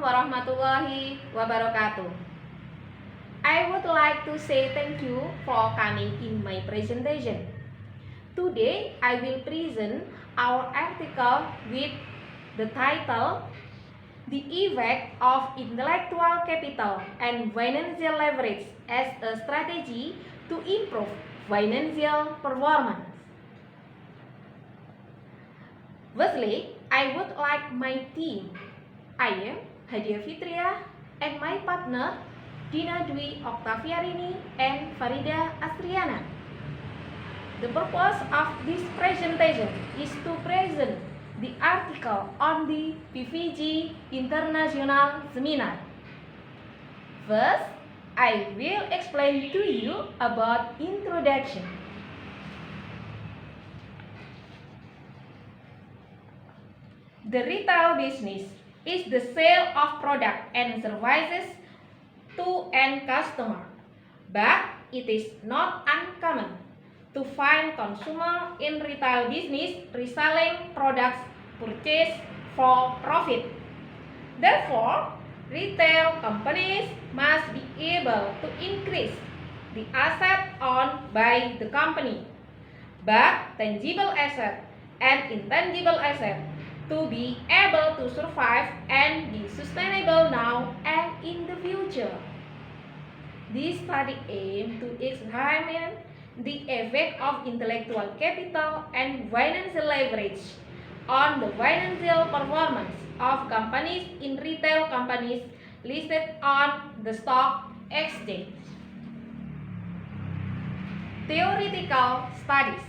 warahmatullahi wabarakatuh. I would like to say thank you for coming in my presentation. Today, I will present our article with the title The Effect of Intellectual Capital and Financial Leverage as a Strategy to Improve Financial Performance. Firstly, I would like my team. I am Hadia Fitria and my partner Dina Dwi Octaviarini and Farida Astriana. The purpose of this presentation is to present the article on the PVG International Seminar. First, I will explain to you about introduction. The retail business is the sale of product and services to end customer, but it is not uncommon to find consumer in retail business reselling products purchased for profit. Therefore, retail companies must be able to increase the asset owned by the company, but tangible asset and intangible asset to be able to survive and be sustainable now and in the future. This study aims to examine the effect of intellectual capital and financial leverage on the financial performance of companies in retail companies listed on the stock exchange. Theoretical studies.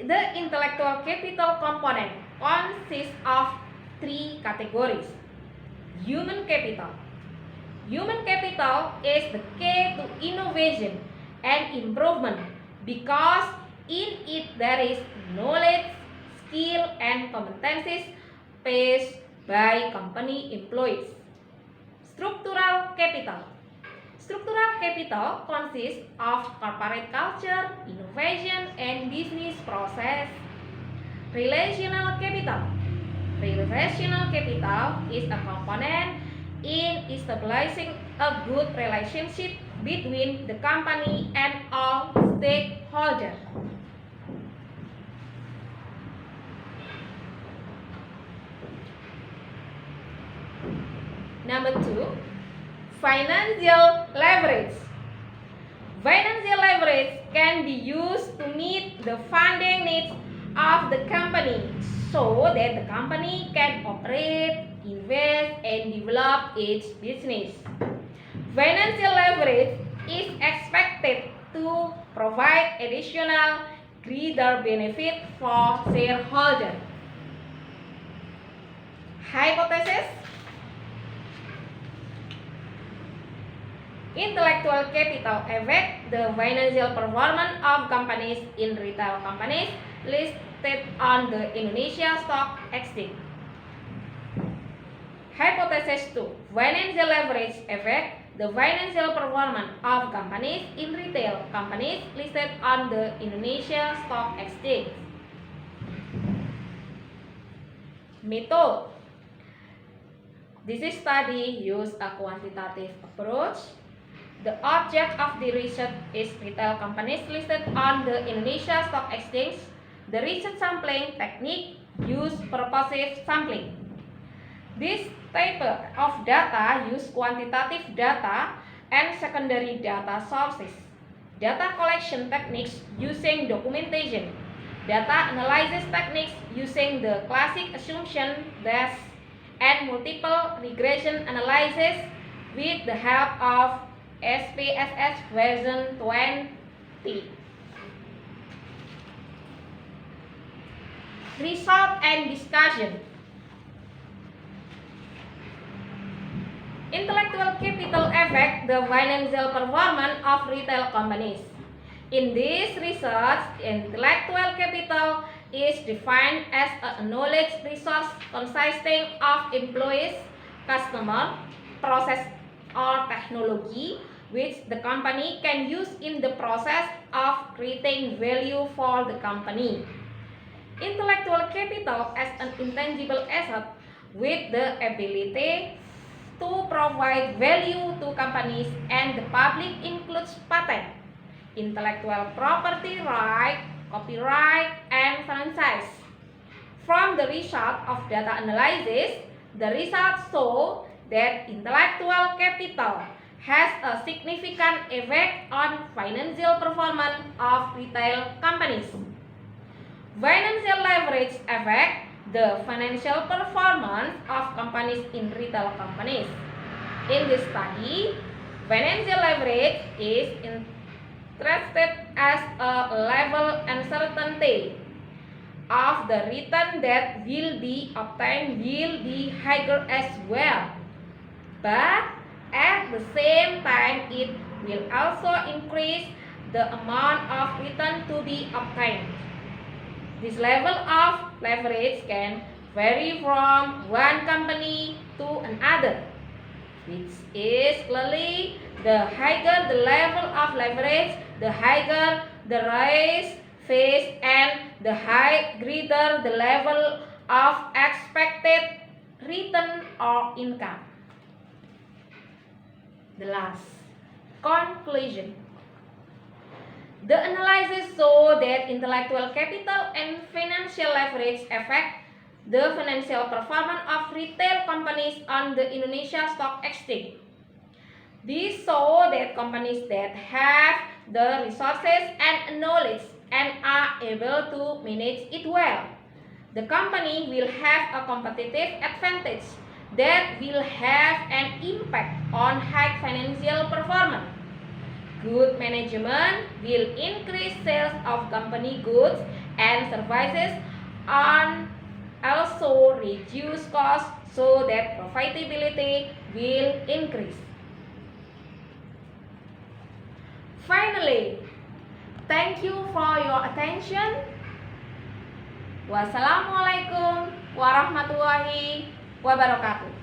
The intellectual capital component consists of three categories. Human capital. Human capital is the key to innovation and improvement because in it there is knowledge, skill, and competencies faced by company employees. Structural capital. Structural capital consists of corporate culture, innovation, and business process. Relational capital. Relational capital is a component in establishing a good relationship between the company and all stakeholders. Number 2, financial leverage. Financial leverage can be used to meet the funding needs of the company so that the company can operate, invest, and develop its business. Financial leverage is expected to provide additional greater benefit for shareholders. Hypothesis: intellectual capital affect the financial performance of companies in retail companies listed on the Indonesia Stock Exchange. Hypothesis 2. Financial leverage affect the financial performance of companies in retail companies listed on the Indonesia Stock Exchange. Method. This study uses a quantitative approach. The object of the research is retail companies listed on the Indonesia Stock Exchange. The research sampling technique uses purposive sampling. This type of data use quantitative data and secondary data sources. Data collection techniques using documentation. Data analysis techniques using the classic assumption based and multiple regression analysis with the help of SPSS version 20. Result and discussion. Intellectual capital affect the financial performance of retail companies. In this research, intellectual capital is defined as a knowledge resource consisting of employees, customer, process, or technology which the company can use in the process of creating value for the company. intellectual capital as an intangible asset with the ability to provide value to companies and the public includes patent, intellectual property right, copyright, and franchise. From the result of data analysis, the results show that intellectual capital has a significant effect on financial performance of retail companies. Financial leverage affect the financial performance of companies in retail companies. In this study, financial leverage is interested as a level uncertainty of the return that will be obtained will be higher as well. But at the same time, it will also increase the amount of return to be obtained. This level of leverage can vary from one company to another, which is clearly the higher the level of leverage, the higher the risk faced and the greater the level of expected return or income. The last conclusion. The analysis show that intellectual capital and financial leverage affect the financial performance of retail companies on the Indonesia Stock Exchange. These show that companies that have the resources and knowledge and are able to manage it well, the company will have a competitive advantage that will have an impact on high financial performance. Good management will increase sales of company goods and services and also reduce costs so that profitability will increase. Finally, thank you for your attention. Wassalamualaikum warahmatullahi wabarakatuh.